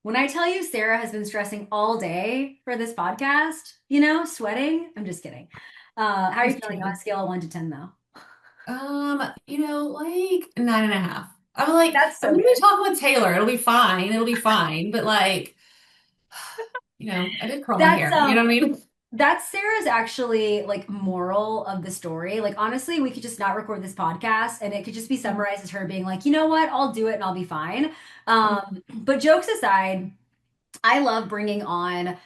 When I tell you Sarah has been stressing all day for this podcast, sweating, I'm just kidding. How are you Just feeling on a kidding. scale of 1 to 10 though? Like 9.5. I'm like, That's I'm so gonna be good. talking with Taylor. It'll be fine. It'll be fine. But like, I did curl my That's hair. You know what I mean? that's Sarah's actually like moral of the story. Like honestly, we could just not record this podcast and it could just be summarized as her being like, you know what, I'll do it and I'll be fine. But jokes aside, I love bringing on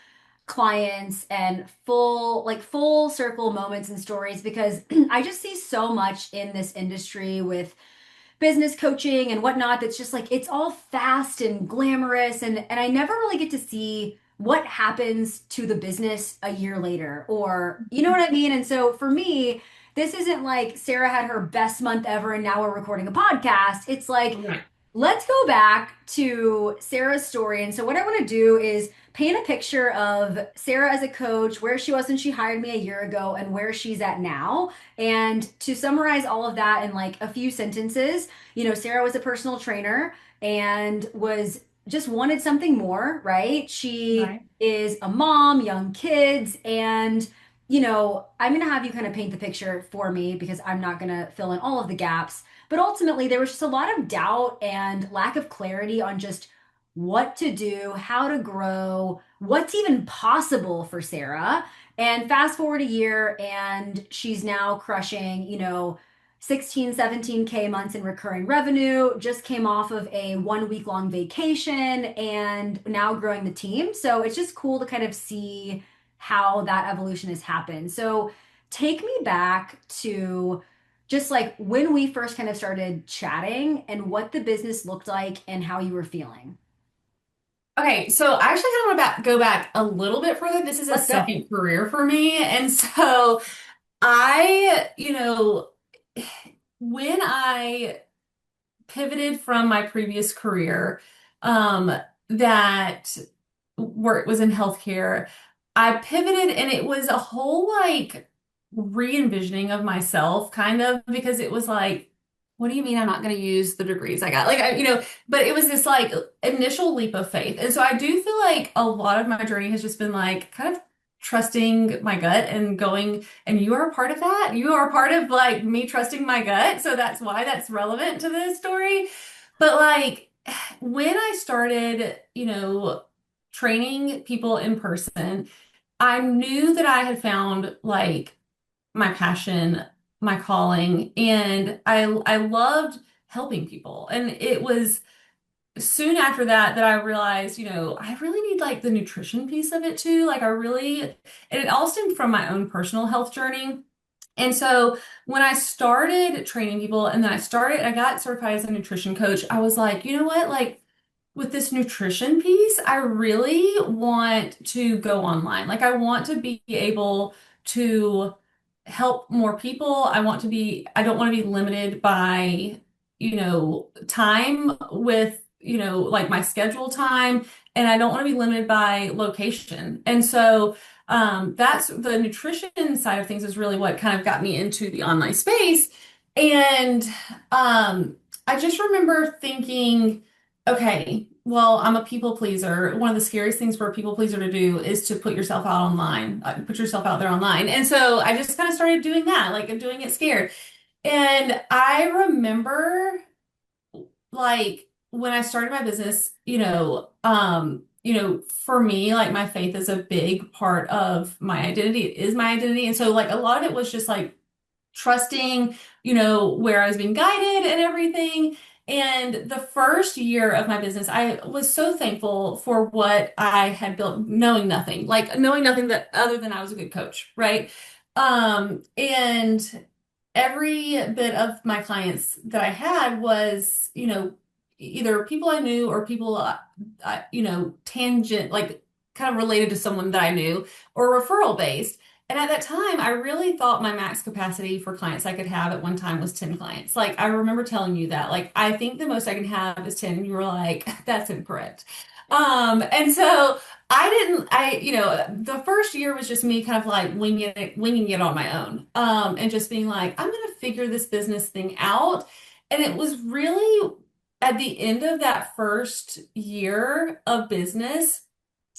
clients and full circle moments and stories because I just see so much in this industry with business coaching and whatnot that's just like it's all fast and glamorous and I never really get to see what happens to the business a year later or you know what I mean? And so for me, this isn't like Sarah had her best month ever and now we're recording a podcast. It's like Right. let's go back to Sarah's story. And so, what I want to do is paint a picture of Sarah as a coach, where she was when she hired me a year ago, and where she's at now. And to summarize all of that in like a few sentences, Sarah was a personal trainer and was just wanted something more, right? She Right. is a mom, young kids, and I'm going to have you kind of paint the picture for me because I'm not going to fill in all of the gaps. But ultimately, there was just a lot of doubt and lack of clarity on just what to do, how to grow, what's even possible for Sarah. And fast forward a year, and she's now crushing, 16, 17K months in recurring revenue, just came off of a 1 week long vacation and now growing the team. So it's just cool to kind of see how that evolution has happened. So take me back to just like when we first kind of started chatting and what the business looked like and how you were feeling. Okay, so I actually kind of want to go back a little bit further. This is a Let's go. second career for me. And so I when I pivoted from my previous career, um, that work was in healthcare. I pivoted and it was a whole like re-envisioning of myself, kind of, because it was like, what do you mean I'm not going to use the degrees I got? But it was this like initial leap of faith. And so I do feel like a lot of my journey has just been like kind of trusting my gut and going, and you are a part of that. You are a part of like me trusting my gut. So that's why that's relevant to this story. But like when I started, training people in person, I knew that I had found like my passion, my calling, and I loved helping people. And it was soon after that I realized, I really need like the nutrition piece of it too. And it all stemmed from my own personal health journey. And so when I started training people and then I got certified as a nutrition coach, I was like, you know what? Like with this nutrition piece, I really want to go online. Like I want to be able to help more people. I don't want to be limited by, time with, like my schedule time, and I don't want to be limited by location. And so that's the nutrition side of things is really what kind of got me into the online space. And I just remember thinking, okay, well, I'm a people pleaser. One of the scariest things for a people pleaser to do is to put yourself out online, put yourself out there online. And so I just kind of started doing that, like doing it scared. And I remember like when I started my business, for me, like my faith is a big part of my identity. It is my identity. And so like a lot of it was just like trusting, where I was being guided and everything. And the first year of my business, I was so thankful for what I had built, knowing nothing that other than I was a good coach, right? And every bit of my clients that I had was, either people I knew or people, tangent, like kind of related to someone that I knew or referral based. And at that time, I really thought my max capacity for clients I could have at one time was 10 clients. Like, I remember telling you that, like, I think the most I can have is 10. And you were like, that's incorrect. And so the first year was just me kind of like winging it on my own. And just being like, I'm going to figure this business thing out. And it was really at the end of that first year of business,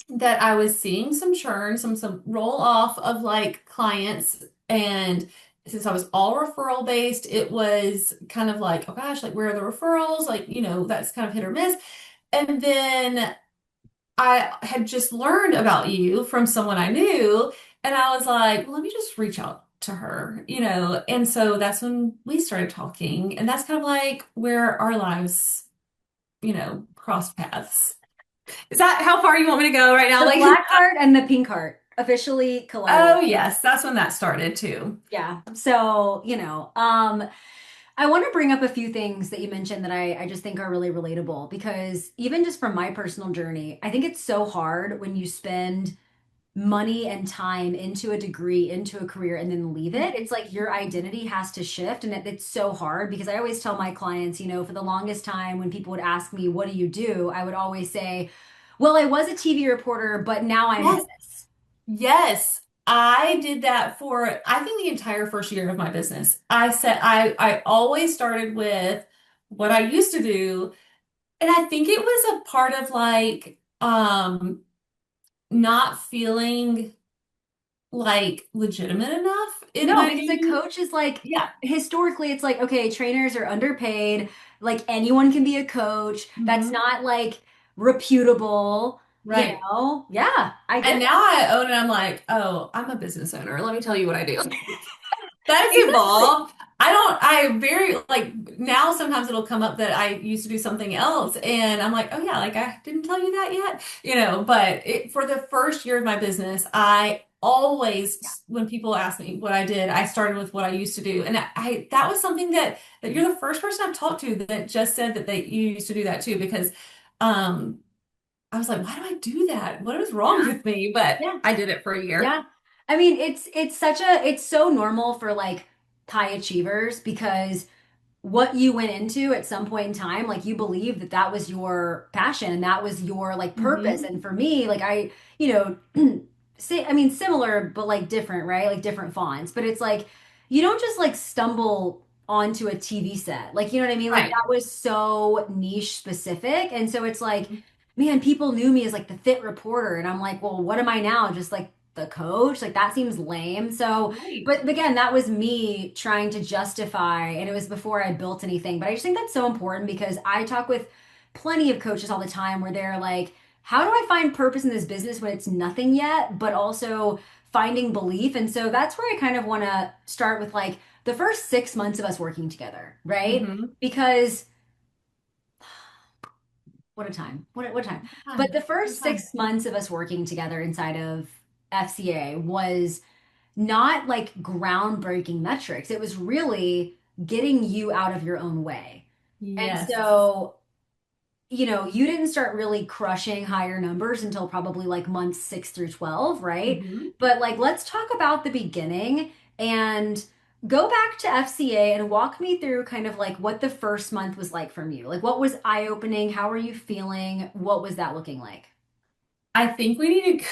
that I was seeing some churn, some roll off of like clients. And since I was all referral based, it was kind of like, oh gosh, like where are the referrals? Like, that's kind of hit or miss. And then I had just learned about you from someone I knew, and I was like, well, let me just reach out to her, And so that's when we started talking, and that's kind of like where our lives, crossed paths. Is that how far you want me to go right now? The Like, black heart and the pink heart officially collided. oh yes, that's when that started too. Yeah. So, I want to bring up a few things that you mentioned that I just think are really relatable because even just from my personal journey, I think it's so hard when you spend money and time into a degree, into a career, and then leave it. It's like your identity has to shift. And it's so hard because I always tell my clients, for the longest time when people would ask me, what do you do? I would always say, well, I was a TV reporter, but now I'm Yes, this. yes. I did that for, I think, the entire first year of my business. I always started with what I used to do. And I think it was a part of like not feeling like legitimate enough in No, my because a new, coach is like, yeah. historically, it's like, okay, trainers are underpaid. Like anyone can be a coach. That's Hmm. not like reputable, Right. Yeah, I And get now I own it. I'm like, oh, I'm a business owner. Let me tell you what I do. That's exactly. evolved. I very like now sometimes it'll come up that I used to do something else and I'm like, oh yeah, like I didn't tell you that yet, but for the first year of my business, I Yeah. always, when people ask me what I did, I started with what I used to do. And that was something that you're the first person I've talked to that just said that you used to do that too, because, um, I was like, why do I do that? What is wrong with me? But Yeah. I did it for a year. Yeah. I mean, it's so normal for like high achievers because what you went into at some point in time, like you believe that that was your passion and that was your like purpose. Hmm. And for me, like say, I mean, similar, but like different, right? Like different fonts, but it's like, you don't just like stumble onto a TV set. Like, you know what I mean? Like Right. that was so niche specific. And so it's like, man, people knew me as like the fit reporter. And I'm like, well, what am I now? Just like the coach? Like that seems lame. So, Right. but again, that was me trying to justify, and it was before I built anything. But I just think that's so important because I talk with plenty of coaches all the time where they're like, how do I find purpose in this business when it's nothing yet, but also finding belief? And so that's where I kind of want to start with like the first 6 months of us working together, right? Hmm. Because what a time. What a time. But Fun. the It was first fun. 6 months of us working together inside of FCA was not like groundbreaking metrics. It was really getting you out of your own way. And Yes. so, you didn't start really crushing higher numbers until probably like months 6 through 12, right? Hmm. But like, let's talk about the beginning and go back to FCA and walk me through kind of like what the first month was like from you. Like, what was eye-opening? How are you feeling? What was that looking like? I think we need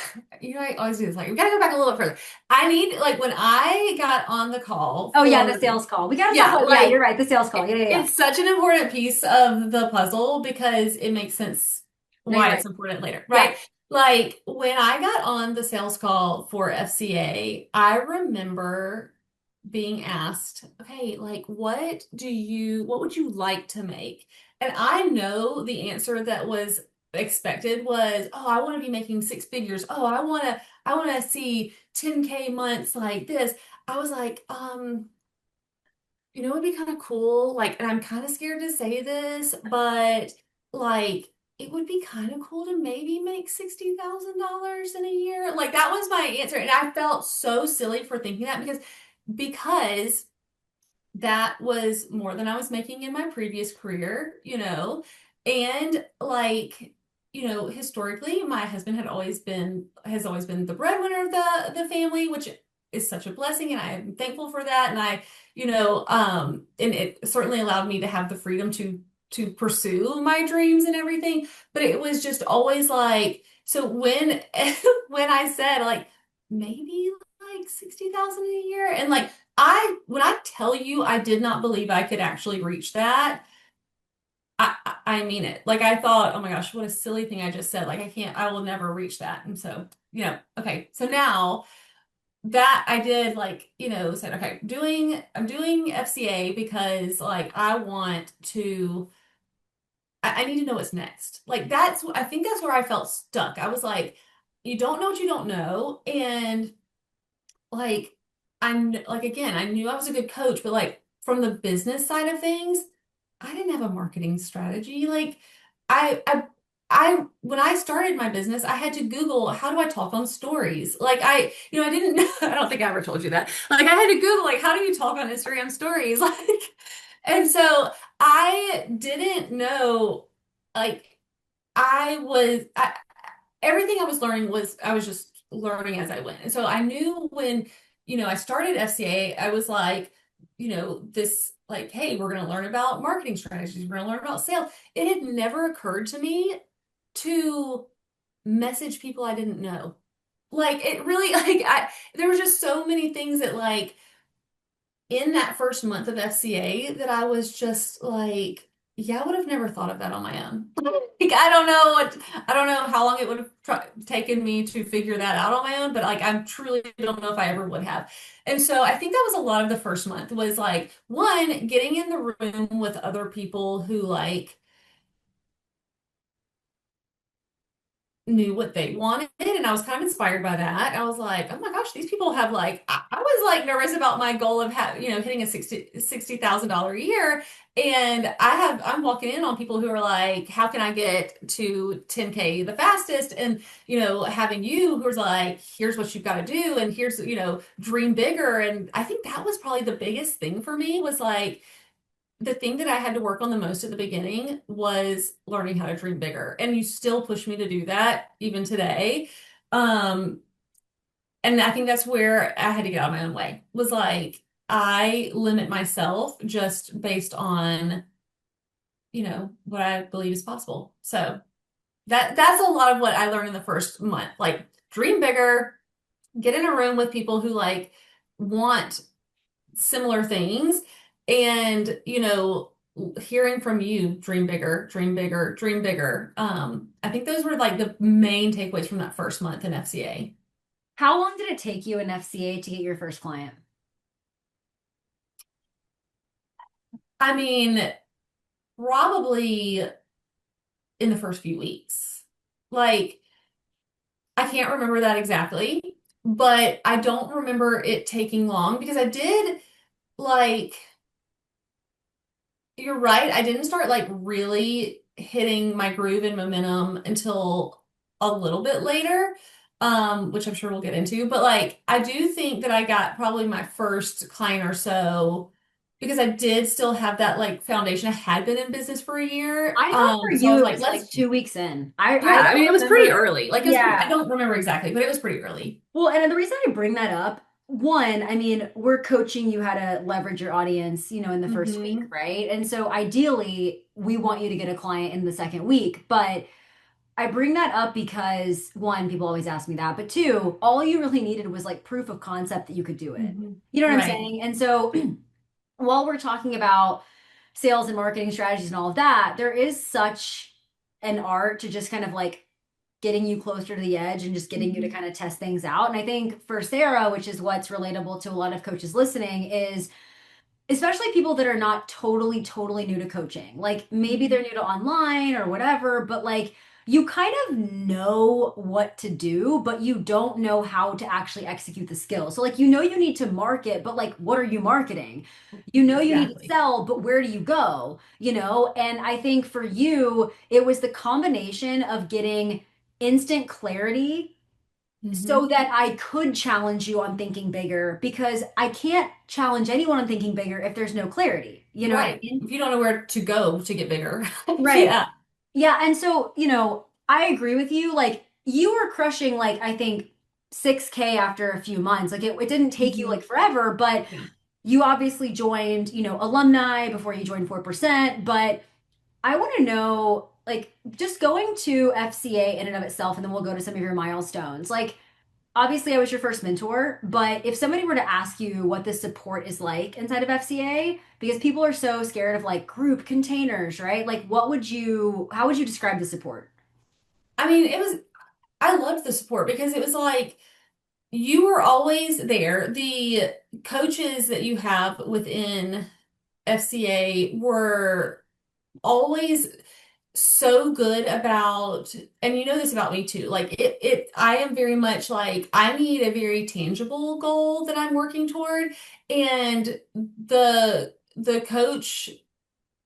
to, I always do this. Like, we gotta go back a little further. I need, like, when I got on the call Oh yeah, the for, sales call. We got to talk yeah, about, yeah, you're like, right, the sales call. Yeah, yeah, yeah. it's such an important piece of the puzzle because it makes sense No, you're why it's right. important later, Yeah. right? Like, when I got on the sales call for FCA, I remember being asked, okay, like, what would you like to make? And I know the answer that was expected was, oh, I want to be making six figures. Oh, I want to see 10K months like this. I was like, it'd be kind of cool. Like, and I'm kind of scared to say this, but like, it would be kind of cool to maybe make $60,000 in a year. Like, that was my answer. And I felt so silly for thinking that because that was more than I was making in my previous career, and like, historically, my husband has always been the breadwinner of the family, which is such a blessing, and I am thankful for that. And and it certainly allowed me to have the freedom to pursue my dreams and everything. But it was just always like, so when when I said like maybe like 60,000 a year, and like, when I tell you I did not believe I could actually reach that, I mean it. Like I thought, oh my gosh, what a silly thing I just said. Like I will never reach that. And so, okay. So now that I did like, said, okay, I'm doing FCA because like I need to know what's next. Like I think that's where I felt stuck. I was like, you don't know what you don't know. And like, like, again, I knew I was a good coach, but like from the business side of things, I didn't have a marketing strategy. Like I, I, when I started my business, I had to Google how do I talk on stories. Like I didn't know, I don't think I ever told you that. Like I had to Google like how do you talk on Instagram stories? Like, and so I didn't know, like everything I was learning was I was just learning as I went. And so I knew when, I started FCA, I was like, this like, hey, we're going to learn about marketing strategies. We're going to learn about sales. It had never occurred to me to message people I didn't know. Like it really, like there were just so many things that like in that first month of FCA that I was just like, yeah, I would have never thought of that on my own. Like, I don't know how long it would have taken me to figure that out on my own, but like, I truly don't know if I ever would have. And so I think that was a lot of the first month was like, one, getting in the room with other people who like, knew what they wanted and I was kind of inspired by that. I was like, oh my gosh, these people have like I was like nervous about my goal of hitting a $60,000 a year and I'm walking in on people who are like, how can I get to 10K the fastest? And having you who's like, here's what you've got to do and here's dream bigger. And I think that was probably the biggest thing for me was like the thing that I had to work on the most at the beginning was learning how to dream bigger. And you still push me to do that even today. Um, and I think that's where I had to get out of my own way. Was like I limit myself just based on, what I believe is possible. So that's a lot of what I learned in the first month. Like dream bigger, get in a room with people who like want similar things and hearing from you dream bigger, dream bigger, dream bigger. I think those were like the main takeaways from that first month in FCA. How long did it take you in FCA to get your first client? I mean, probably in the first few weeks. Like I can't remember that exactly, but I don't remember it taking long because I did like you're right. I didn't start like really hitting my groove and momentum until a little bit later, which I'm sure we'll get into. But like, I do think that I got probably my first client or so because I did still have that like foundation. I had been in business for a year. I thought for So I was you it like, was like let's, 2 weeks in. I yeah, I mean, don't it was pretty remember. early. Like, I Yeah. don't remember exactly, but it was pretty early. Well, and the reason I bring that up, one, I mean, we're coaching you how to leverage your audience, in the first week, Hmm. right? And so ideally, we want you to get a client in the second week. But I bring that up because one, people always ask me that, but two, all you really needed was like proof of concept that you could do it. Hmm. You know what I'm Right. saying? And so while we're talking about sales and marketing strategies and all of that, there is such an art to just kind of like getting you closer to the edge and just getting you to Hmm. kind of test things out. And I think for Sarah, which is what's relatable to a lot of coaches listening, is especially people that are not totally new to coaching. Like maybe they're Hmm. new to online or whatever, but like you kind of know what to do, but you don't know how to actually execute the skill. So like you need to market, but like what are you marketing? You need to Exactly. sell, but where do you go? And I think for you, it was the combination of getting instant clarity so Hmm. that I could challenge you on thinking bigger because I can't challenge anyone on thinking bigger if there's no clarity. You know what I Right. mean? If you don't know where to go to get bigger. Right. Yeah. Yeah. And so, I agree with you. Like, you were crushing, like, I think 6K after a few months. Like, it didn't take you Hmm. like forever, but Yeah. you obviously joined, alumni before you joined 4%. But I want to know, like, just going to FCA in and of itself, and then we'll go to some of your milestones. Like, obviously I was your first mentor, but if somebody were to ask you what the support is like inside of FCA, because people are so scared of like group containers, right? Like how would you describe the support? I mean, I loved the support because it was like you were always there. The coaches that you have within FCA were always so good about, and you know this about me too, like I am very much like, I need a very tangible goal that I'm working toward. And the coach,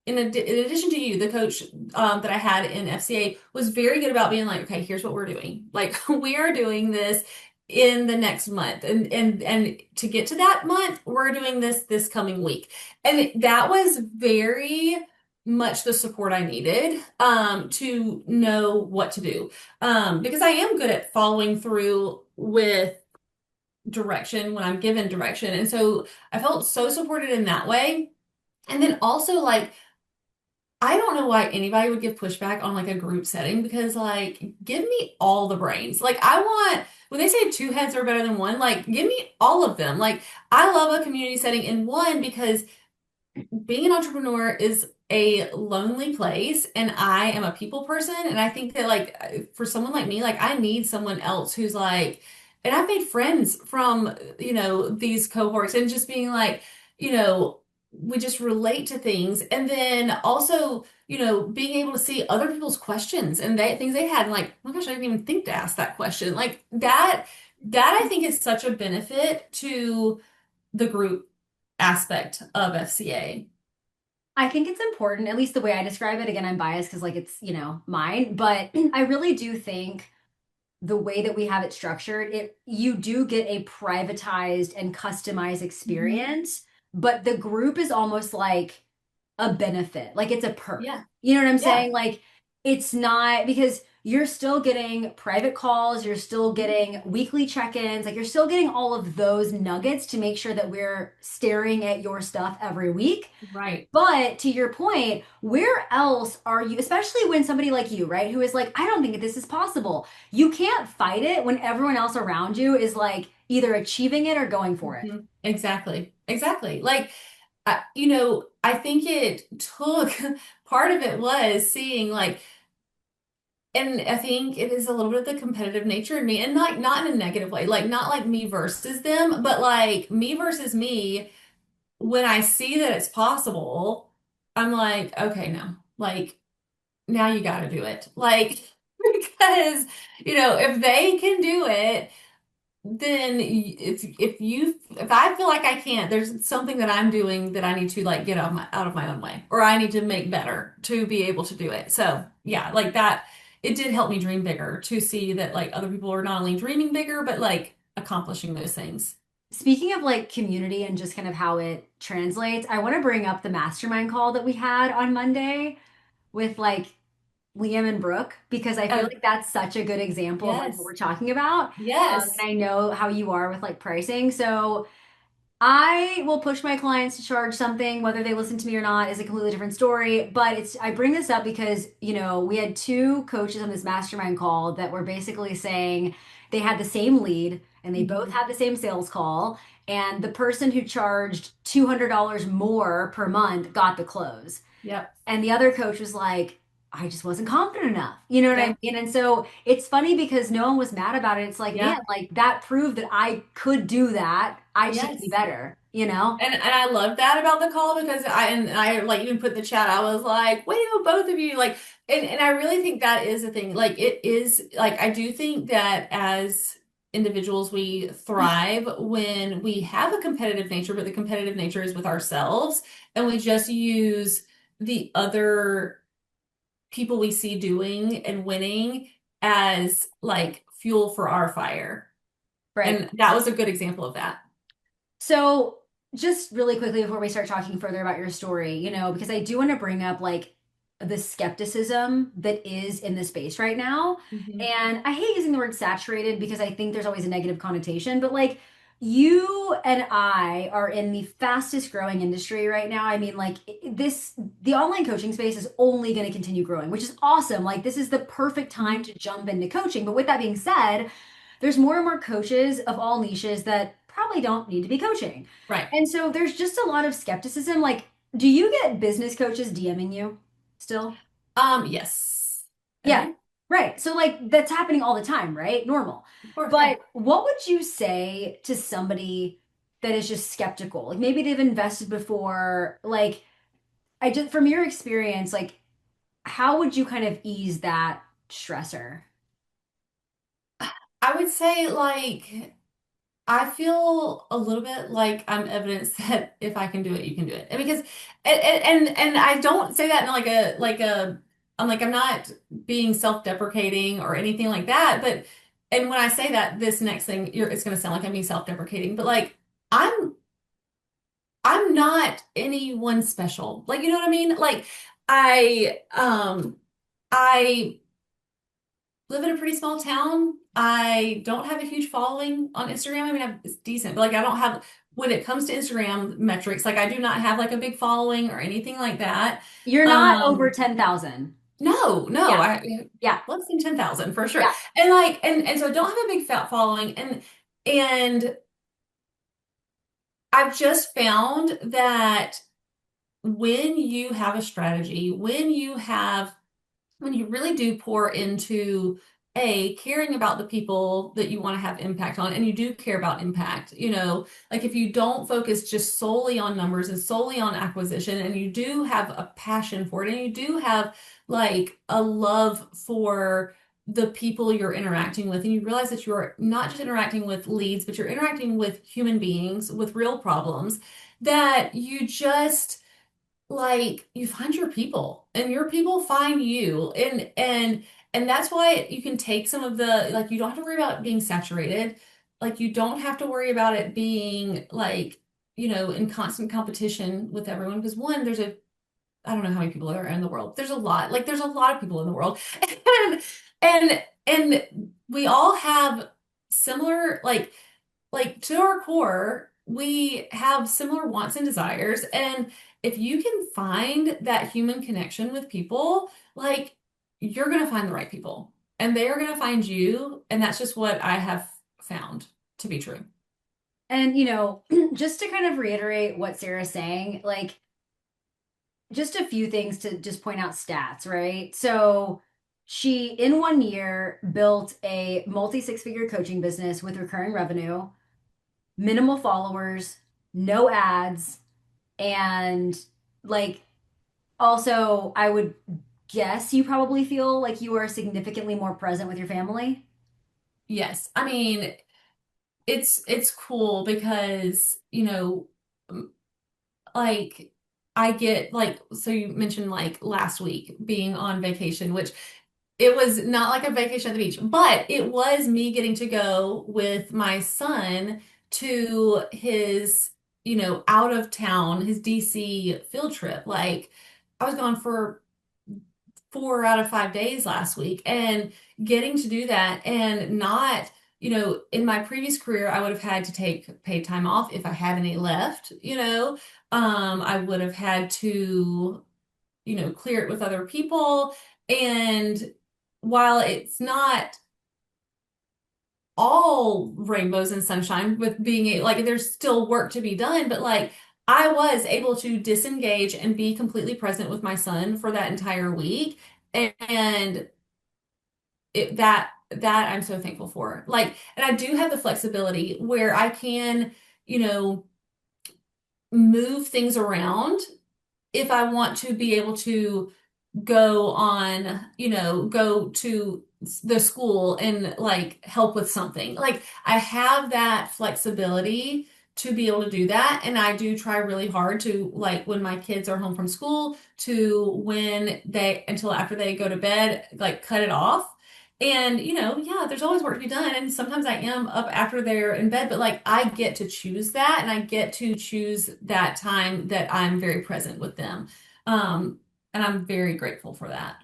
in addition to you, the coach that I had in FCA was very good about being like, okay, here's what we're doing. Like we are doing this in the next month, and to get to that month, we're doing this coming week, and that was very much the support I needed to know what to do, because I am good at following through with direction when I'm given direction, and so I felt so supported in that way. And then also like I don't know why anybody would give pushback on like a group setting because like give me all the brains. Like I want when they say two heads are better than one, like give me all of them. Like I love a community setting in one because being an entrepreneur is a lonely place and I am a people person and I think that like for someone like me like I need someone else who's like and I've made friends from these cohorts and just being like you know we just relate to things and then also being able to see other people's questions and things they had and like oh my gosh I didn't even think to ask that question like that I think is such a benefit to the group aspect of FCA. I think it's important, at least the way I describe it. Again, I'm biased because like it's, mine, but I really do think the way that we have it structured, you do get a privatized and customized Mhm. experience, but the group is almost like a benefit. Like it's a perk. Yeah, You know what I'm yeah. saying? Like it's not because you're still getting private calls, you're still Mhm. getting weekly check-ins, like you're still getting all of those nuggets to make sure that we're staring at your stuff every week. Right. But to your point, where else are you, especially when somebody like you, right, who is like, I don't think this is possible. You can't fight it when everyone else around you is like either achieving it or going for it. Exactly. Exactly. Like, I think it took part of it was seeing like, and I think it is a little bit of the competitive nature in me, and not in a negative way, like not like me versus them, but like me versus me. When I see that it's possible, I'm like, okay, no, like now you got to do it, like because if they can do it then if I feel like I can't, there's something that I'm doing that I need to like get out of my own way, or I need to make better to be able to do it. So yeah, like that, it did help me dream bigger to see that like other people are not only dreaming bigger, but like accomplishing those things. Speaking of like community and just kind of how it translates, I want to bring up the mastermind call that we had on Monday with like Liam and Brooke because I feel Oh, like that's such a good example of like what yes, we're talking about. And yes. I know how you are with like pricing. So I will push my clients to charge something, whether they listen to me or not is a completely different story. But I bring this up because, we had two coaches on this mastermind call that were basically saying they had the same lead and they both Mhm. had the same sales call. And the person who charged $200 more per month got the close. Yep. And the other coach was like, I just wasn't confident enough. You know what I Yeah. mean? And so it's funny because no one was mad about it. It's like, man, Yeah. like that proved that I could do that. I just need to be Yes. better, you know? And I love that about the call because I like even put in the chat, I was like, wait, both of you like and I really think that is a thing. Like it is like I do think that as individuals we thrive when we have a competitive nature, but the competitive nature is with ourselves and we just use the other people we see doing and winning as like fuel for our fire. Right. And that was a good example of that. So, just really quickly before we start talking further about your story, because I do want to bring up like the skepticism that is in the space right now. Mhm. And I hate using the word saturated because I think there's always a negative connotation, but like you and I are in the fastest growing industry right now. I mean, like the online coaching space is only going to continue growing, which is awesome. Like, this is the perfect time Mhm. to jump into coaching. But with that being said, there's more and more coaches of all niches that probably don't need to be coaching. Right. And so there's just a lot of skepticism. Like, do you get business coaches DMing you still? Yes. Yeah, Okay. right. So like that's happening all the time, right? Normal. Of course, yeah. But what would you say to somebody that is just skeptical? Like maybe they've invested before, like I just from your experience, like how would you kind of ease that stressor? I would say like I feel a little bit like I'm evidence that if I can do it, you can do it. And because and I don't say that in like a I'm not being self-deprecating or anything like that, but and when I say that, this next thing it's gonna sound like I'm being self-deprecating, but like I'm I'm not anyone special. Like you know what I mean? Like I live in a pretty small town. I don't have a huge following on Instagram. I mean, it's decent, but like I don't have, when it comes to Instagram metrics, like I do not have like a big following or anything like that. You're not over Um, 10,000. no, no, Yeah. I Yeah. less than 10,000 for sure. Yeah. And like, and so I don't have a big fat following. And I've just found that when you have a strategy, when you really do pour into caring about the people that you want to have impact on, and you do care about impact, like if you don't focus just solely on numbers and solely on acquisition, and you do have a passion for it, and you do have like a love for the people you're interacting with, and you realize that you're not just interacting with leads, but you're interacting with human beings with real problems, that you just like you find your people and your people find you and that's why you can take some of the like you don't have to worry about being saturated, like you don't have to worry about it being like in constant competition with everyone, because one, there's a I don't know how many people there are in the world. There's a lot of people in the world. and and we all have similar like to our core, we have similar wants and desires. And if you can find that human connection with people, like you're going to find the right people and they are going to find you. And that's just what I have found to be true. And just to kind of reiterate what Sarah's saying, like just a few things to just point out stats, right? So she, in 1 year, built a multi six-figure coaching business with recurring revenue, minimal followers, no ads, and like also, I would guess you probably feel like you are significantly more present with your family. Yes. I mean, it's cool because, like I get like so you mentioned like last week being on vacation, which it was not like a vacation at the beach, but it was me getting to go with my son to his, out of town, his DC field trip. Like I was gone for 4 out of 5 days last week, and getting to do that and not, in my previous career, I would have had to take paid time off if I had any left, I would have had to, clear it with other people. And while it's not all rainbows and sunshine with being like there's still work to be done, but like I was able to disengage and be completely present with my son for that entire week. And that I'm so thankful for. Like, and I do have the flexibility where I can, you know, move things around if I want to be able to go to the school and like help with something. Like I have that flexibility to be able to do that. And I do try really hard to like when my kids are home from school to when they until after they go to bed, like cut it off. And yeah, there's always work to be done. And sometimes I am up after they're in bed, but like I get to choose that and I get to choose that time that I'm very present with them. Um, and I'm very grateful for that.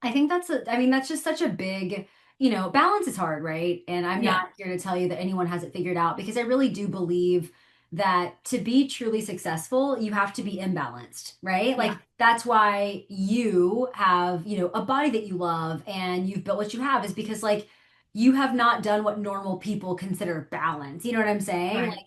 I think I mean, that's just such a big, balance is hard, right? And I'm Yeah, not here to tell you that anyone has it figured out because I really do believe that to be truly successful, you have to be imbalanced, right? yeah, Like that's why you have, a body that you love and you've built what you have is because like you have not done what normal people consider balance. You know what I'm saying? Right. Like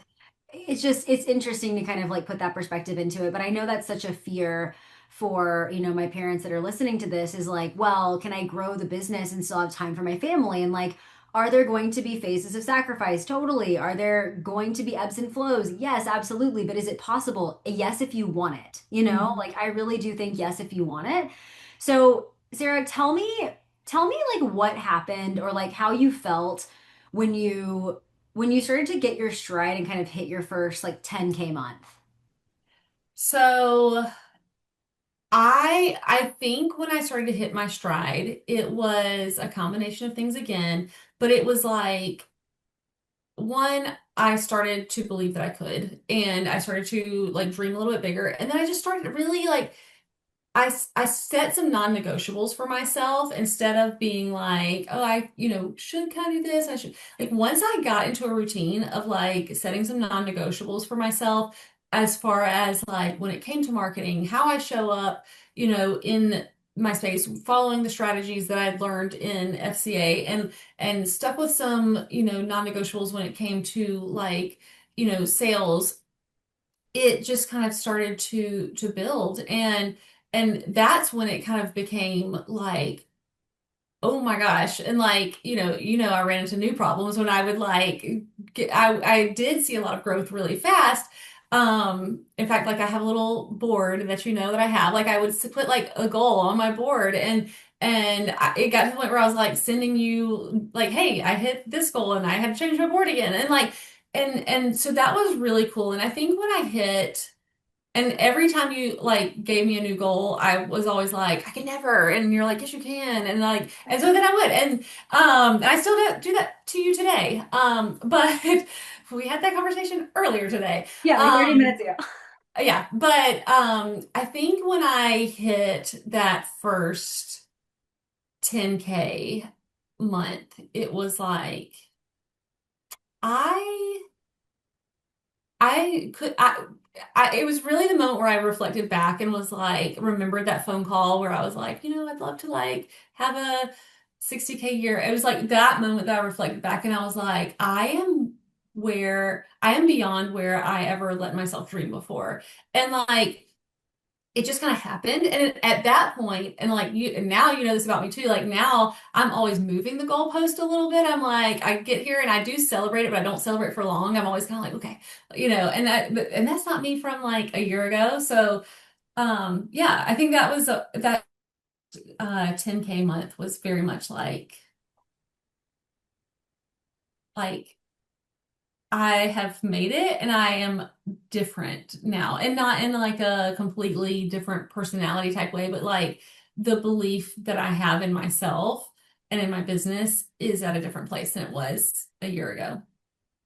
it's interesting to kind of like put that perspective into it. But I know that's such a fear for, my parents that are listening to this is like, well, can I grow the business and still have time for my family? And like, are there going to be phases of sacrifice? Totally. Are there going to be ebbs and flows? Yes, absolutely. But is it possible? Yes, if you want it. Mhm. Like I really do think yes, if you want it. So, Sarah, tell me like what happened or like how you felt when you started to get your stride and kind of hit your first like 10K month. So I think when I started to hit my stride, it was a combination of things again, but it was like one, I started to believe that I could, and I started to like dream a little bit bigger, and then I just started really like I set some non-negotiables for myself instead of being like, oh, should kind of do this. I should like once I got into a routine of like setting some non-negotiables for myself as far as like when it came to marketing, how I show up, in my space, following the strategies that I'd learned in FCA and stuck with some, non-negotiables when it came to like, sales. It just kind of started to build, and that's when it kind of became like, oh my gosh. And like, I ran into new problems when I would like I did see a lot of growth really fast. In fact, like I have a little board that that I have. Like I would put like a goal on my board, it got to the point where I was like sending you like, hey, I hit this goal and I had to change my board again. And like and so that was really cool. And I think when I hit and every time you like gave me a new goal, I was always like, I can never. And you're like, yes, you can. And like, and so then I would. And I still do that to you today. But we had that conversation earlier today. Yeah, like 30 Um, minutes ago. yeah, but I think when I hit that first 10K month, it was like I I could it was really the moment where I reflected back and was like remembered that phone call where I was like, I'd love to like have a 60K year. It was like that moment that I reflected back and I was like, I am beyond where I ever let myself dream before. And like it just kind of happened. And at that point, and like and now you know this about me too. Like now I'm always moving the goalpost a little bit. I'm like, I get here and I do celebrate it, but I don't celebrate for long. I'm always kind of like, okay, and that's not me from like a year ago. So, yeah, I think that was that 10K month was very much like I have made it and I am different now. And not in like a completely different personality type way, but like the belief that I have in myself and in my business is at a different place than it was a year ago.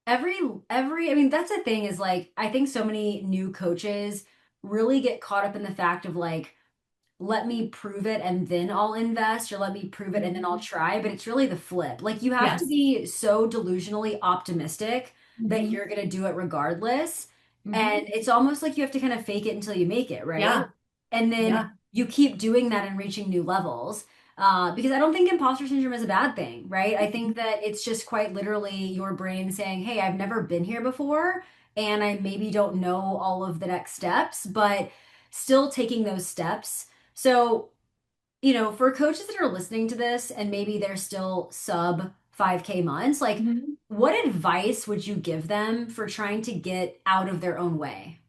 Every I mean, that's the thing is like I think so many new coaches really get caught up in the fact of like let me prove it and then I'll invest, or let me prove it and then I'll Mhm. try. But it's really the flip. Like you have to Yes. be so delusionally optimistic that Hmm. you're going to do it regardless. And Hmm. it's almost like you have to kind of fake it until you make it, right? Yeah. And then Yeah. you keep doing that and reaching new levels. Because I don't think imposter syndrome is a bad thing, right? I think that it's just quite literally your brain saying, hey, I've never been here before, and I maybe don't know all of the next steps, but still taking those steps. So, for coaches that are listening to this and maybe they're still sub 5K months, like Mhm. what advice would you give them for trying to get out of their own way?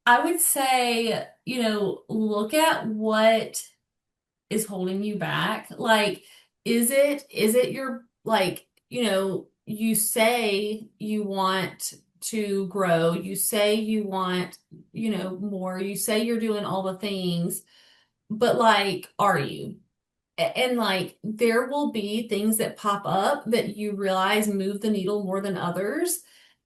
I would say, look at what is holding you back? Like, is it your like, you say you want to grow, you say you want, more, you say you're doing all the things, but like, are you? And like, there will be things that pop up that you realize move the needle more than others.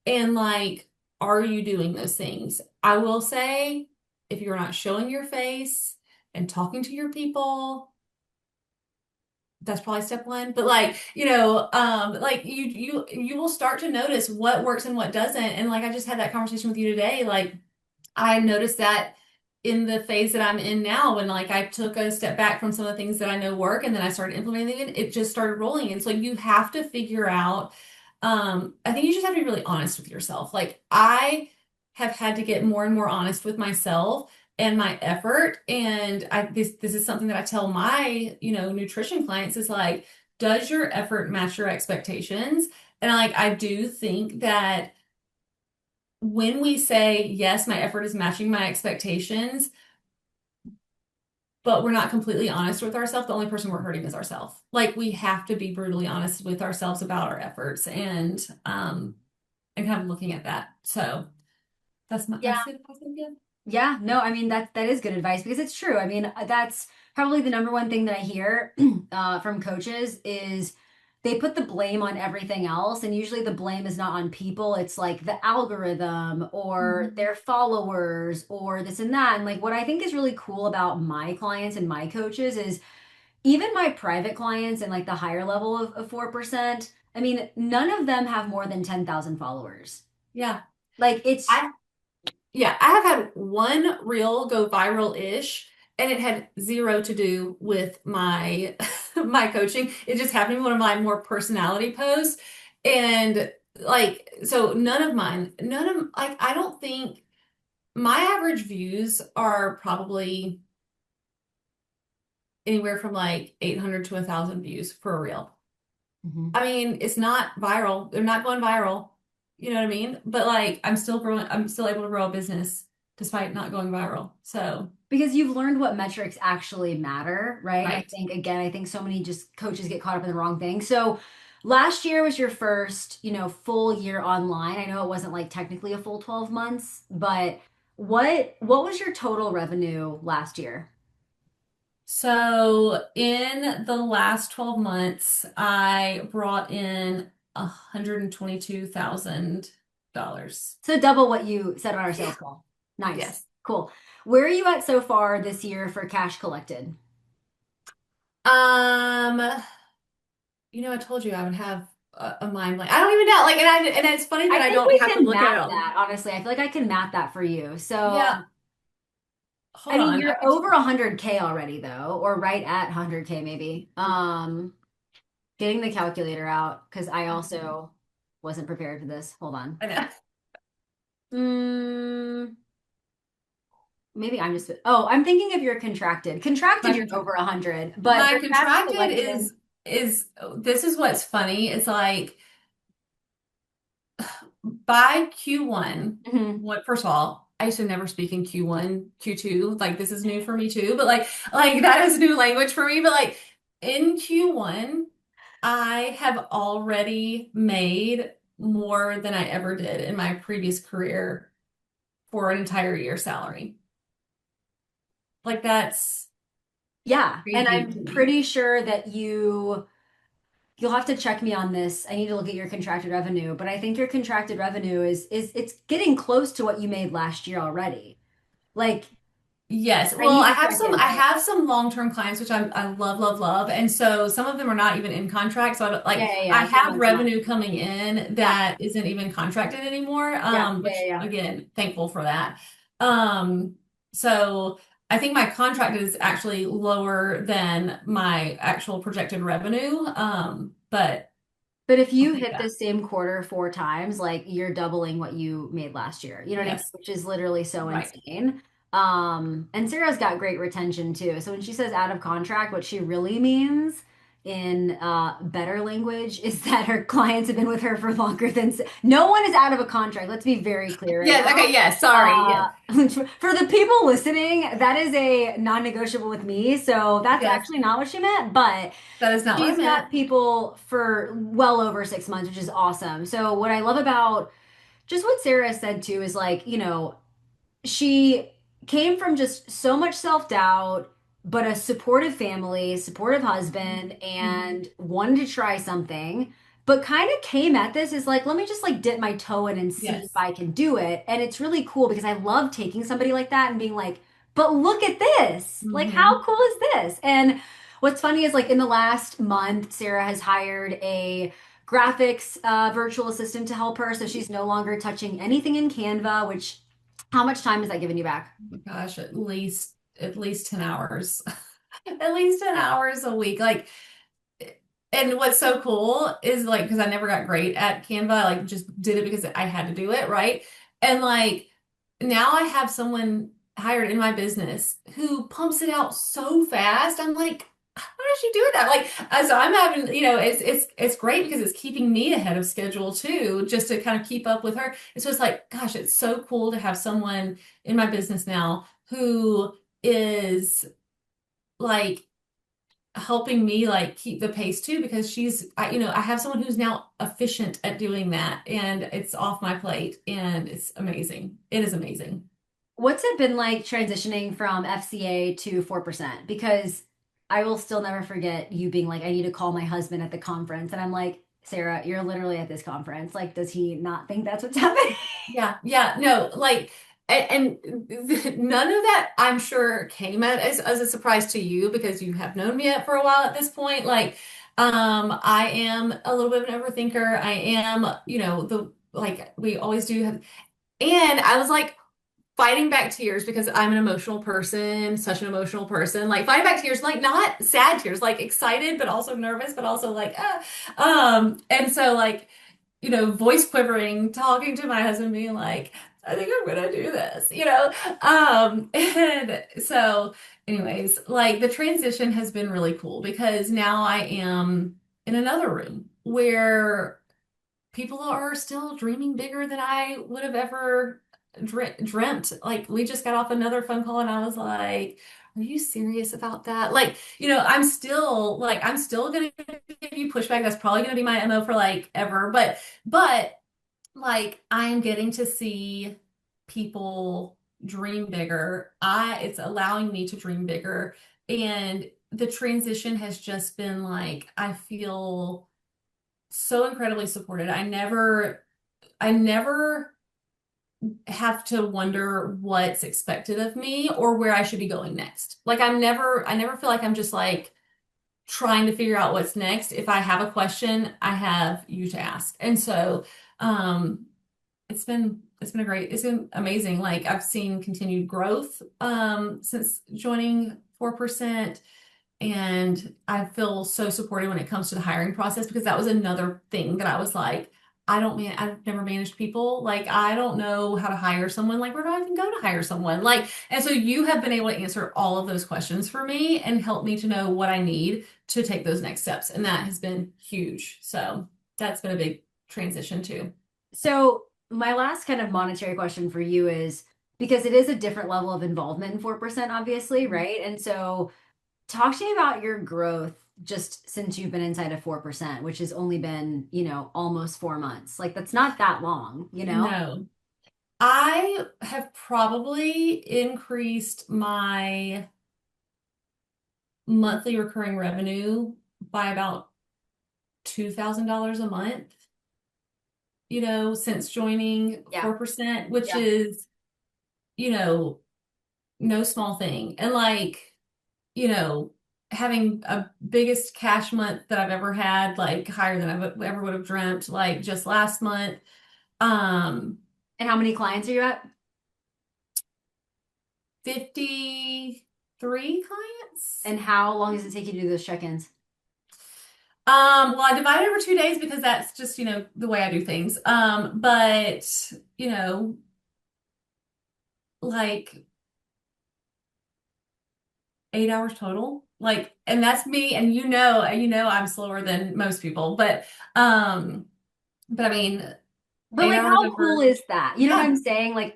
And like, are you doing those things? I will say, if you're not showing your face and talking to your people, that's probably step one. But like, like you will start to notice what works and what doesn't. And like I just had that conversation with you today. Like I noticed that in the phase that I'm in now, when like I took a step back from some of the things that I know work and then I started implementing it, it just started rolling. And so you have to figure out, I think you just have to be really honest with yourself. Like I have had to get more and more honest with myself and my effort. And this is something that I tell my, nutrition clients is like, does your effort match your expectations? And I do think that when we say, yes, my effort is matching my expectations, but we're not completely honest with ourselves, the only person we're hurting is ourselves. Like we have to be brutally honest with ourselves about our efforts and kind of looking at that. So that's the advice I give. Yeah, no, I mean that is good advice because it's true. I mean, that's probably the number one thing that I hear from coaches is they put the blame on everything else, and usually the blame is not on people. It's like the algorithm or Mhm. their followers or this and that. And like what I think is really cool about my clients and my coaches is even my private clients and like the higher level of 4%, I mean, none of them have more than 10,000 followers. Yeah. Like it's I Yeah, I have had one reel go viral-ish, and it had zero to do with my my coaching. It just happened to be one of my more personality posts. And like, so I don't think my average views are probably anywhere from like 800 to 1,000 views for a reel. Mhm. I mean, it's not viral. They're not going viral. You know what I mean? But like, I'm still able to grow a business despite not going viral. So, Because you've learned what metrics actually matter, right? And I right. think again, I think so many just coaches get caught up in the wrong thing. So last year was your first, full year online. I know it wasn't like technically a full 12 months, but what was your total revenue last year? So, in the last 12 months, I brought in $122,000. So double what you said on our Yeah. sales call. Nice. Yes. Cool. Where are you at so far this year for cash collected? Um, I told you I would have a mind blank. I don't even know. Like, and it's funny that I I think don't we have to can look at math it all. that, honestly. I feel like I can math that for you. Yeah. So I Hold mean, on. I you're can over 100K already though, or right at 100K maybe. Getting the calculator out because I also wasn't prepared for this. Hold on. I know. Mm, maybe I'm just, oh, I'm thinking if you're contracted. Contracted, My you're contract. over 100, but My for cash contracted collected, is this is what's funny. It's like by Q1, mhm. first of all, I used to never speak in Q1, Q2. Like this is new for me too, but like that is new language for me. But like in Q1, I have already made more than I ever did in my previous career for an entire year's salary. Like that's Yeah, and crazy I'm to me. pretty sure that you'll have to check me on this. I need to look at your contracted revenue, but I think your contracted revenue is it's getting close to what you made last year already. Like Yes. I Well, need to check I it, but have some long-term clients which I love, love, love. And so some of them are not even in contract. So I don't, yeah, like yeah, I yeah, good have month to month. revenue coming in Yeah, that isn't even contracted anymore. yeah, yeah, yeah, Which yeah. again, thankful for that. Um, so I think my contract is actually lower than my actual projected revenue. But But if I'll you take hit the that. same quarter 4 times, like you're doubling what you made last year. You know what I mean? Yes. Which is literally so Right. insane. And Sarah's got great retention too. So when she says out of contract, what she really means in better language is that her clients have been with her for longer than no one is out of a contract. Let's be very clear right Yes. Okay. now. Yes. Sorry. Yes. For the people listening, that is a non-negotiable with me. So that's Yes. actually not what she meant, but That is not what I she's meant. got people for well over 6 months, which is awesome. So what I love about just what Sarah said too is like, she came from just so much self-doubt, but a supportive family, supportive husband, Mhm. and wanted to try something, but kind of came at this as like, let me just like dip my toe in and see if Yes. I can do it. And it's really cool because I love taking somebody like that and being like, but look at this. Like, how Hmm. cool is this? And what's funny is like in the last month, Sarah has hired a graphics virtual assistant to help her. So she's no longer touching anything in Canva, which How much time is that giving you back? Oh my gosh, at least 10 hours. At least 10 hours a week. Like, and what's so cool is like, because I never got great at Canva, I like just did it because I had to do it, right? And like now I have someone hired in my business who pumps it out so fast. I'm like, how does she do that? Like, so I'm having, it's great because it's keeping me ahead of schedule too, just to kind of keep up with her. And so it's like, gosh, it's so cool to have someone in my business now who is like helping me like keep the pace too because I have someone who's now efficient at doing that and it's off my plate and it's amazing. It is amazing. What's it been like transitioning from FCA to 4%? Because I will still never forget you being like, I need to call my husband at the conference. And I'm like, Sarah, you're literally at this conference. Like, does he not think that's what's happening? Yeah, yeah, no, like, and none of that I'm sure came as a surprise to you because you have known me for a while at this point. Like, I am a little bit of an overthinker. I am, the like we always do have, and I was like fighting back tears because I'm an emotional person, such an emotional person. Like fighting back tears, like not sad tears, like excited, but also nervous, but also like, ah. And so like, voice quivering, talking to my husband, being like, I think I'm gonna do this, And so, anyways, like the transition has been really cool because now I am in another room where people are still dreaming bigger than I would have ever dreamt. Like, we just got off another phone call, and I was like, are you serious about that? Like, I'm still gonna give you pushback. That's probably gonna be my MO for like ever. But like, I am getting to see people dream bigger. It's allowing me to dream bigger. And the transition has just been like, I feel so incredibly supported. I never have to wonder what's expected of me or where I should be going next. Like I never feel like I'm just like trying to figure out what's next. If I have a question, I have you to ask. And so um it's been amazing. Like I've seen continued growth since joining 4%. And I feel so supported when it comes to the hiring process because that was another thing that I was like, I've never managed people. Like, I don't know how to hire someone. Like, where do I even go to hire someone? Like, and so you have been able to answer all of those questions for me and help me to know what I need to take those next steps. And that has been huge. So that's been a big transition too. So, my last kind of monetary question for you is because it is a different level of involvement in 4%, obviously, right? And so, talk to me about your growth just since you've been inside of 4%, which has only been, almost 4 months. Like, that's not that long, you know? No, I have probably increased my monthly recurring revenue by about $2,000 a month, since joining Yeah. 4%, which Yeah. is, you know, no small thing. And like, you know, having a biggest cash month that I've ever had, like higher than ever would have dreamt, like just last month, um, And how many clients are you at? 53 clients. And how long does it take you to do those check-ins? Well, I divide it over 2 days because that's just, the way I do things. But, you know, like 8 hours total. Like, and that's me, and I'm slower than most people, but I mean, But eight like, hours how cool over, is that? You know what yeah, I'm saying? Like,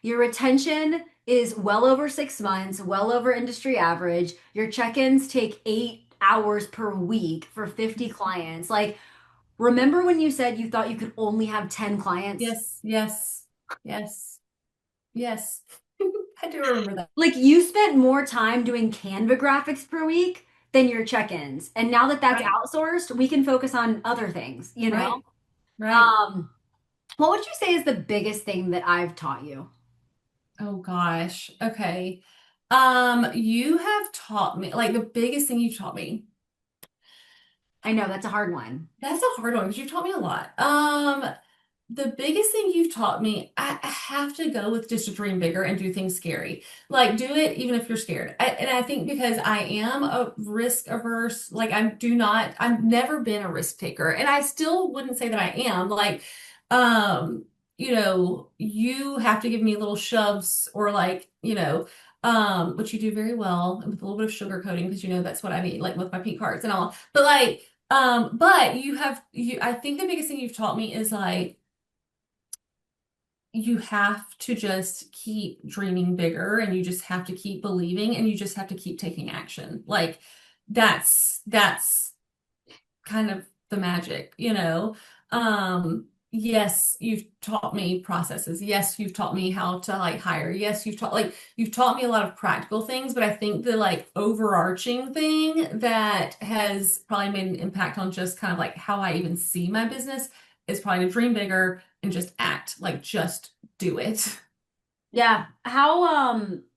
your retention is well over 6 months, well over industry average. Your check-ins take 8 hours per week for 50 clients. Like, remember when you said you thought you could only have 10 clients? yes, yes, yes, yes. I do remember that. Like, you spent more time doing Canva graphics per week than your check-ins. And now that that's Right, outsourced, we can focus on other things, you know? right, right. Um, what would you say is the biggest thing that I've taught you? Oh gosh. Okay. You have taught me, like the biggest thing you taught me. I know that's a hard one. That's a hard one because you've taught me a lot. The biggest thing you've taught me, I have to go with just dream bigger and do things scary. Like do it even if you're scared. And I think because I am a risk averse, like I've never been a risk taker. And I still wouldn't say that I am. Um, you have to give me little shoves or which you do very well with a little bit of sugar coating because that's what I need, like with my pink hearts and all. But I think the biggest thing you've taught me is like you have to just keep dreaming bigger and you just have to keep believing and you just have to keep taking action. Like that's kind of the magic. Yes, you've taught me processes. Yes, you've taught me how to like hire. Yes, you've taught me a lot of practical things, but I think the like overarching thing that has probably made an impact on just kind of like how I even see my business is probably to dream bigger and just act, like just do it. Yeah. How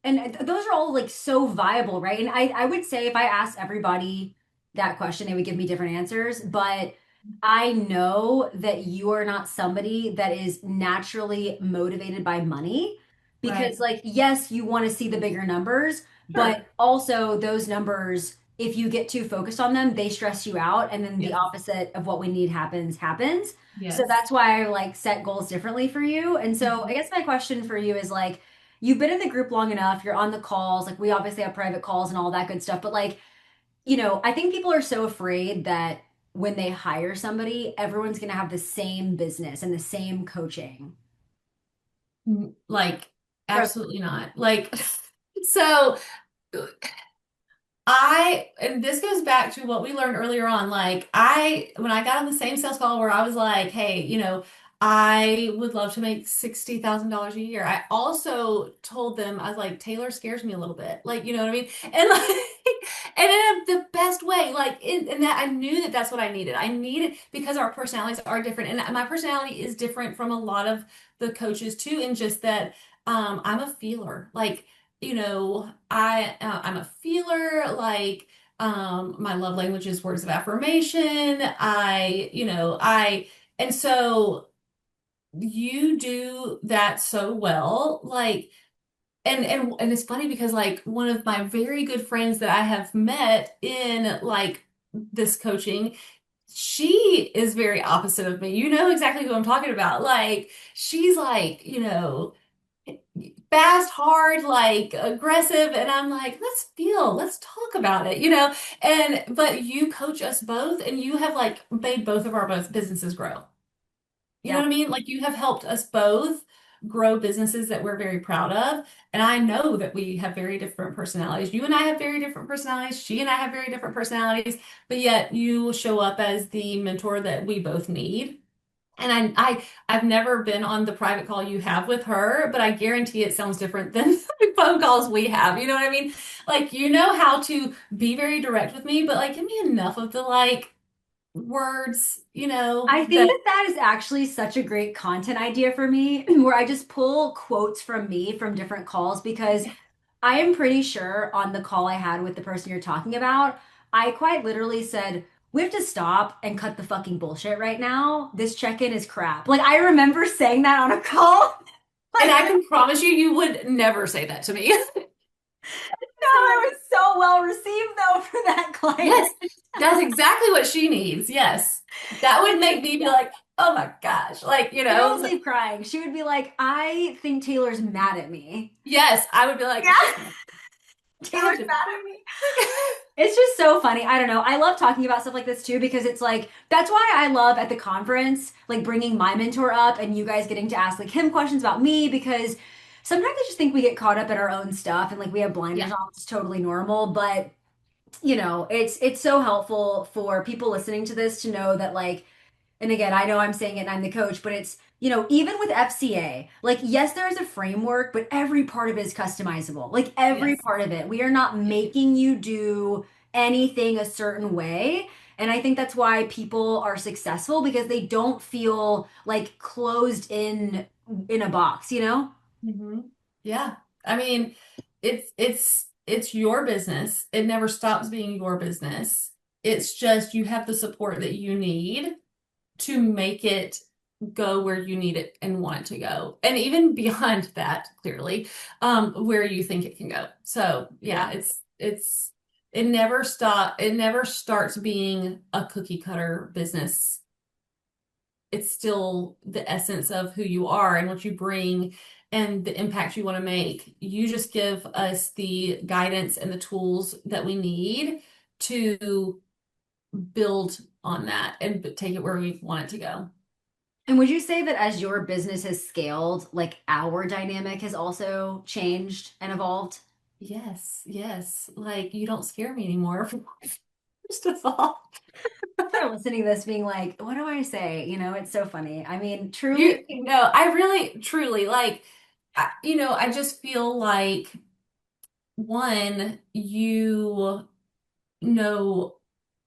and those are all like so viable, right? And I would say if I asked everybody that question, they would give me different answers, but I know that you are not somebody that is naturally motivated by money because Right. like yes, you want to see the bigger numbers, but Sure. also those numbers if you get too focused on them, they stress you out and then the Yes. opposite of what we need happens. So Yes. that's why I like set goals differently for you. And so I Mhm. guess my question for you is like, you've been in the group long enough, you're on the calls, like we obviously have private calls and all that good stuff, but like, I think people are so afraid that when they hire somebody, everyone's going to have the same business and the same coaching. Like, Or absolutely not. Like, so and this goes back to what we learned earlier on. When I got on the same sales call where I was like, hey, I would love to make $60,000 a year. I also told them, I was like, Taylor scares me a little bit. Like, you know what I mean? And like, and in the best way, and that I knew that that's what I needed. I needed because our personalities are different. And my personality is different from a lot of the coaches too, in just that, I'm a feeler. I'm a feeler. My love language is words of affirmation. And so you do that so well. And it's funny because like one of my very good friends that I have met in like this coaching, she is very opposite of me. You know exactly who I'm talking about. Like she's like, fast, hard, like aggressive. And I'm like, let's talk about it. But you coach us both and you have like made both of our both businesses grow. You know yeah. what I mean? Like you have helped us both grow businesses that we're very proud of. And I know that we have very different personalities. You and I have very different personalities. She and I have very different personalities, but yet you show up as the mentor that we both need. And I've never been on the private call you have with her, but I guarantee it sounds different than the phone calls we have. You know what I mean? Like you know how to be very direct with me, but like give me enough of the like words, I think that that that is actually such a great content idea for me, where I just pull quotes from me from different calls because I am pretty sure on the call I had with the person you're talking about, I quite literally said, we have to stop and cut the fucking bullshit right now. This check-in is crap. Like, I remember saying that on a call. and Like, I can promise you you would never say that to me. no, it was so well received though for that client. Yes, that's exactly what she needs. Yes. That would make me be Yeah. like, "Oh my gosh." She'd almost leave crying. She would be like, I think Taylor's mad at me. Yes, I would be like, Yeah, "She's gonna Taylor's gosh." mad at me. It's just so funny. I don't know. I love talking about stuff like this too because it's like that's why I love at the conference like bringing my mentor up and you guys getting to ask like him questions about me because sometimes I just think we get caught up in our own stuff and like we have blinders Yeah. on, which is totally normal, but it's so helpful for people listening to this to know that like and again, I know I'm saying it and I'm the coach, but it's, even with FCA, like, yes, there is a framework, but every part of it is customizable. Like, every Yes. part of it. We are not making you do anything a certain way. And I think that's why people are successful because they don't feel like closed in a box, you know? Hmm. Yeah. I mean, it's your business. It never stops being your business. It's just you have the support that you need to make it go where you need it and want it to go. And even beyond that, clearly, where you think it can go. So yeah, Yeah. it never starts being a cookie cutter business. It's still the essence of who you are and what you bring and the impact you want to make. You just give us the guidance and the tools that we need to build on that and take it where we want it to go. And would you say that as your business has scaled, like our dynamic has also changed and evolved? Yes, yes. Like you don't scare me anymore. First of all, They're listening to this being like, what do I say? It's so funny. I mean, truly, you know, I really, truly like, I just feel like one, you know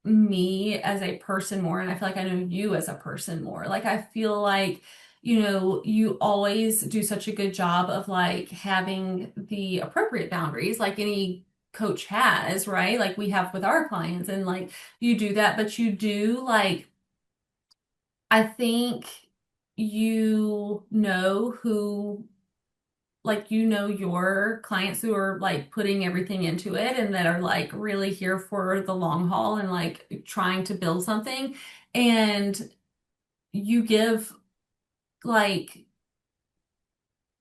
me as a person more, and I feel like I know you as a person more. Like I feel like, you always do such a good job of like having the appropriate boundaries, like any coach has, right? Like we have with our clients, and like you do that, but you do like, I think you know who like your clients who are like putting everything into it and that are like really here for the long haul and like trying to build something, and you give like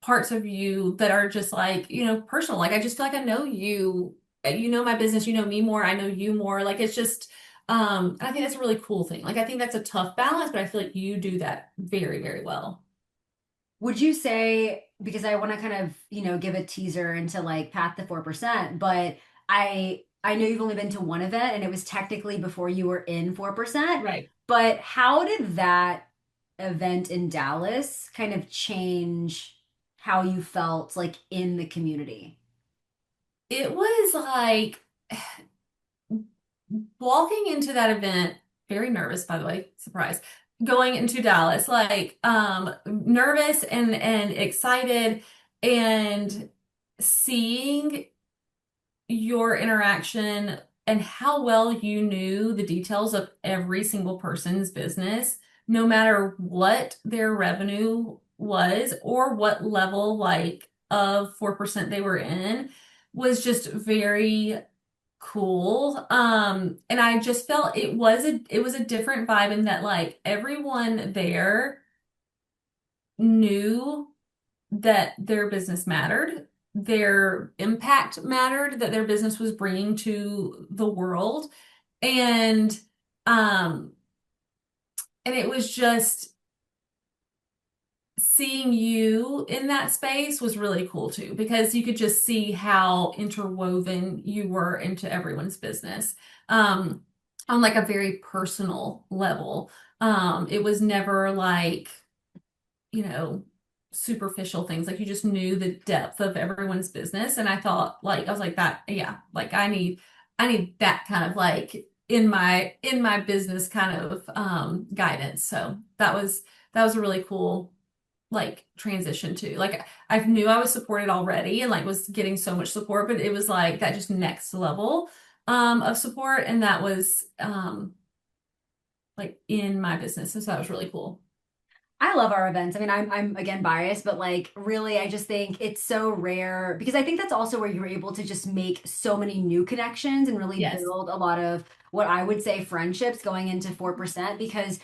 parts of you that are just like personal. Like I just feel like I know you, you know my business, you know me more, I know you more. Like it's just I think that's a really cool thing. Like I think that's a tough balance, but I feel like you do that very, very well. would you say, because I want to kind of, give a teaser into like Path to 4%, but I know you've only been to one event and it was technically before you were in 4%, Right. but how did that event in Dallas kind of change how you felt like in the community? It was like walking into that event, very nervous, by the way, surprise, going into Dallas, like nervous and excited, and seeing your interaction and how well you knew the details of every single person's business, no matter what their revenue was or what level like of 4% they were in, was just very cool. And I just felt it was a different vibe in that like everyone there knew that their business mattered, their impact mattered, that their business was bringing to the world. And um and it was just seeing you in that space was really cool too, because you could just see how interwoven you were into everyone's business. On like a very personal level. It was never like, you know, superficial things. Like you just knew the depth of everyone's business. And I thought like, I was like that, yeah, like I need that kind of like in my business kind of guidance. So that was a really cool like transition too. Like I knew I was supported already and like was getting so much support, but it was like that just next level of support. And that was like in my business. And so that was really cool. I love our events. I mean, I'm again biased, but like really, I just think it's so rare because I think that's also where you're able to just make so many new connections and really Yes. build a lot of what I would say friendships going into 4%. Because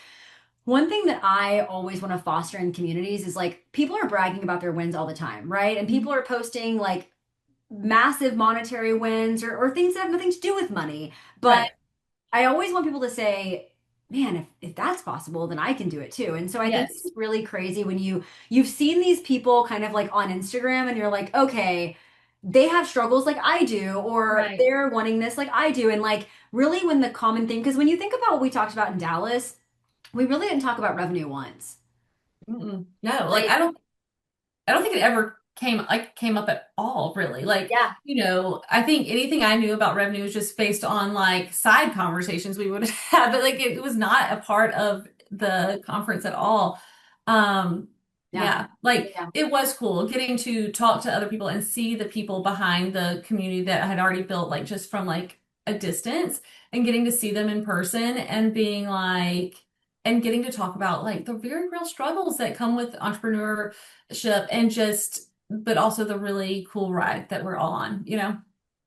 one thing that I always want to foster in communities is like people are bragging about their wins all the time, right? And people Mhm. are posting like massive monetary wins or things that have nothing to do with money. But Right. I always want people to say, man, if that's possible, then I can do it too. And so I think Yes. it's really crazy when you've seen these people kind of like on Instagram and you're like, okay, they have struggles like I do, or Right. they're wanting this like I do. And like really when the common thing, because when you think about what we talked about in Dallas, we really didn't talk about revenue once. Mm-mm. No, like Like, I don't think it ever came up at all, really. Like, yeah, I think anything I knew about revenue was just based on like side conversations we would have, but like it was not a part of the conference at all. Um, yeah, yeah, like yeah. it was cool getting to talk to other people and see the people behind the community that I had already built, like just from like a distance, and getting to see them in person and being like, and getting to talk about like the very real struggles that come with entrepreneurship and just, but also the really cool ride that we're all on, you know?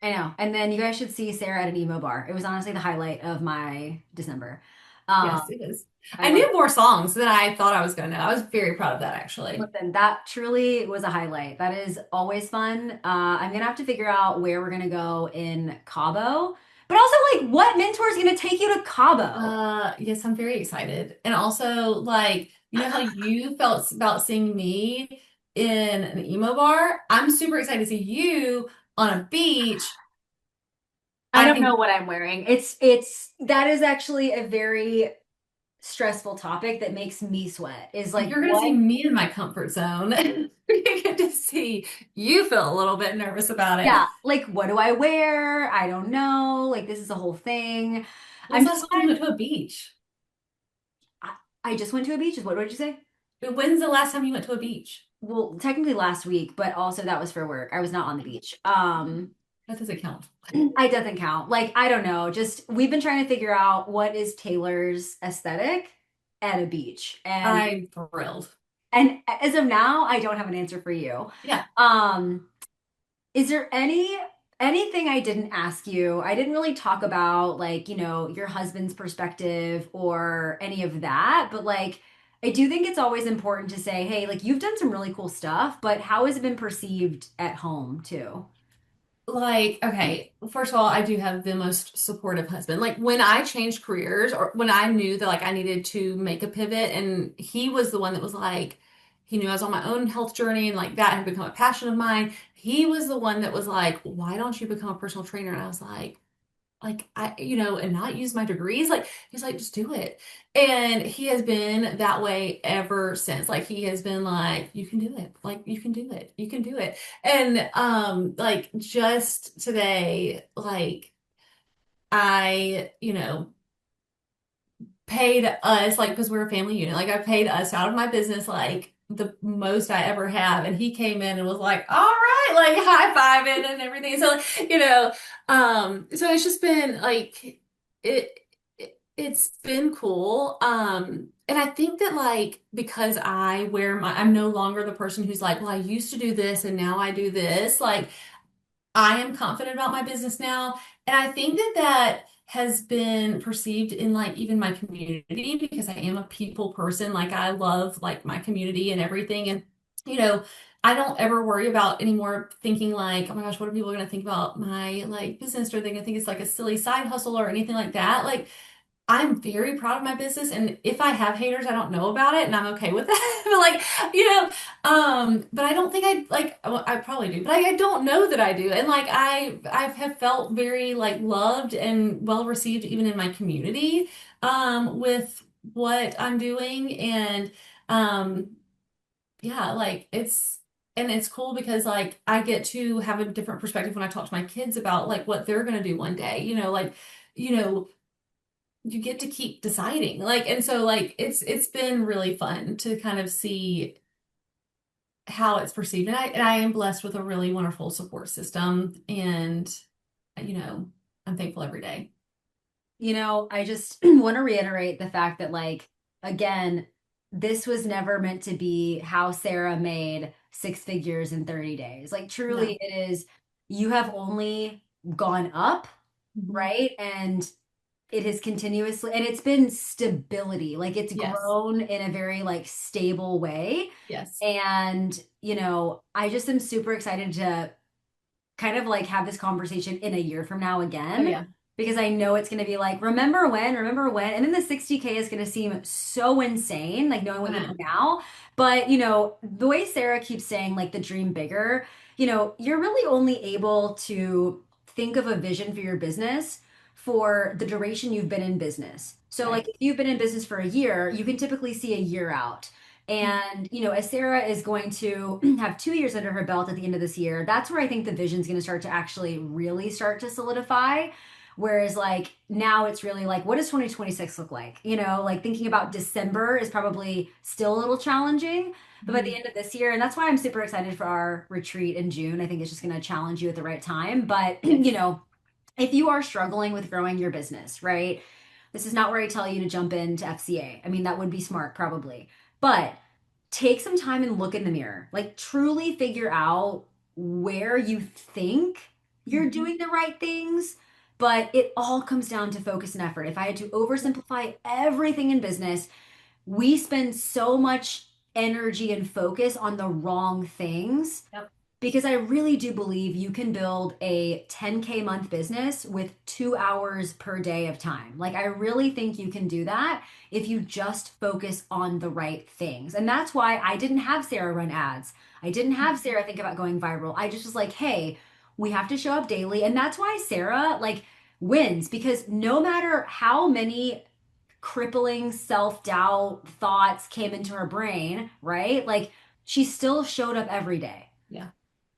I know. And then you guys should see Sarah at an emo bar. It was honestly the highlight of my December. Um, Yes, it is. I I love knew more songs than I thought I was going to know. I was very proud of that actually. Listen, that truly was a highlight. That is always fun. I'm gonna have to figure out where we're gonna go in Cabo, but also like what mentor is gonna take you to Cabo? Yes, I'm very excited. And also, like, you know how you felt about seeing me in an emo bar? I'm super excited to see you on a beach. I I don't know think what I'm wearing. It's that is actually a very stressful topic that makes me sweat. Is like you're going to see what? me in my comfort zone. You get to see you feel a little bit nervous about it. Yeah, like what do I wear? I don't know. Like this is a whole thing. When's I'm the just last time you glad went to a beach? I, I just went to a beach. What did you say? When's the last time you went to a beach? Well, technically last week, but also that was for work. I was not on the beach. That doesn't count. It doesn't count. Like, I don't know. Just we've been trying to figure out what is Taylor's aesthetic at a beach. I'm thrilled. And as of now, I don't have an answer for you. Yeah. Um, is there anything I didn't ask you? I didn't really talk about like, your husband's perspective or any of that, but like I do think it's always important to say, hey, like you've done some really cool stuff, but how has it been perceived at home too? Like, okay, first of all, I do have the most supportive husband. Like when I changed careers or when I knew that like I needed to make a pivot and he was the one that was like, he knew I was on my own health journey and like that had become a passion of mine. He was the one that was like, why don't you become a personal trainer? And I was like I, and not use my degrees. Like he's like, just do it. And he has been that way ever since. Like he has been like, you can do it. Like you can do it. You can do it. And like just today, like I, paid us like because we're a family unit like I paid us out of my business like the most I ever have and he came in and was like all right like high-fiving and everything so so it's just been like it's been cool and I think that like because I'm no longer the person who's like well I used to do this and now I do this like I am confident about my business now. And I think that that has been perceived in like even my community because I am a people person. Like I love like my community and everything. And, you know, I don't ever worry about anymore thinking like, oh my gosh, what are people going to think about my like business? Or are they going to think it's like a silly side hustle or anything like that? Like I'm very proud of my business, and if I have haters, I don't know about it, and I'm okay with that. But like, but I don't think well, I probably do, but I don't know that I do. And like, I have felt very like loved and well received even in my community, with what I'm doing, and um, yeah, like it's cool because like I get to have a different perspective when I talk to my kids about like what they're gonna do one day, like. You know, you get to keep deciding like and so like it's been really fun to kind of see how it's perceived and I am blessed with a really wonderful support system and you know I'm thankful every day. I just want to reiterate the fact that, like, again, this was never meant to be how Sarah made six figures in 30 days. Like, truly, No. it is, you have only gone up, Mhm. right? And it has continuously, and it's been stability. Like, it's Yes. grown in a very, like, stable way. Yes. And, I just am super excited to kind of like have this conversation in a year from now Oh again yeah. because I know it's going to be like, remember when, and then the 60K is going to seem so insane, like knowing I what you know know. now. But, the way Sarah keeps saying like the dream bigger, you're really only able to think of a vision for your business for the duration you've been in business. So, like, Right. if you've been in business for a year, you can typically see a year out. And, as Sarah is going to have 2 years under her belt at the end of this year, that's where I think the vision is going to start to actually really start to solidify. Whereas, like, now it's really like, what does 2026 look like? Like thinking about December is probably still a little challenging. But by the Mhm. end of this year, and that's why I'm super excited for our retreat in June, I think it's just going to challenge you at the right time. But, Yes. if you are struggling with growing your business, right? This is not where I tell you to jump into FCA. I mean, that would be smart, probably. But take some time and look in the mirror. Like, truly figure out where you think you're Mhm. doing the right things. But it all comes down to focus and effort. If I had to Yep. oversimplify everything in business, we spend so much energy and focus on the wrong things Yep. because I really do believe you can build a 10K month business with 2 hours per day of time. Like, I really think you can do that if you just focus on the right things. And that's why I didn't have Sarah run ads. I didn't have Mhm. Sarah think about going viral. I just was like, hey, we have to show up daily. And that's why Sarah, like, wins because no matter how many crippling self-doubt thoughts came into her brain, right? Like, she still showed up every day. Yeah.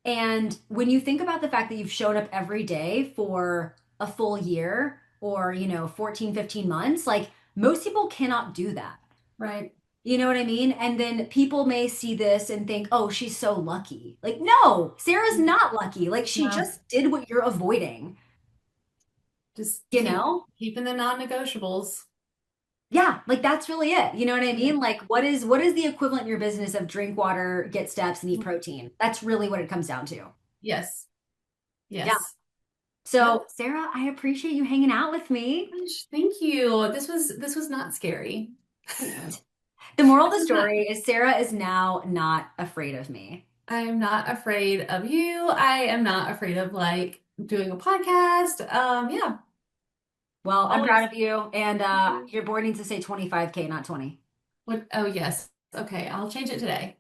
And when you think about the fact that you've shown up every day for a full year or, 14, 15 months, like most people cannot do that. Right. You know what I mean? And then people may see this and think, oh, she's so lucky. Like, no, Sarah's not lucky. Like, she No, just did what you're avoiding, just you know? keeping the non-negotiables. Yeah, like that's really it. You know what I Yeah. mean? Like what is the equivalent in your business of drink water, get steps, and eat protein? That's really what it comes down to. Yes. Yeah. Yes. So, Yep. Sarah, I appreciate you hanging out with me. Gosh, thank you. This was not scary. The moral of the I'm not story is Sarah is now not afraid of me. I am not afraid of you. I am not afraid of like doing a podcast. Yeah, Well, I'm proud always. of you, and Thank you. your board needs to say 25K, not 20. What? Oh, yes. Okay, I'll change it today.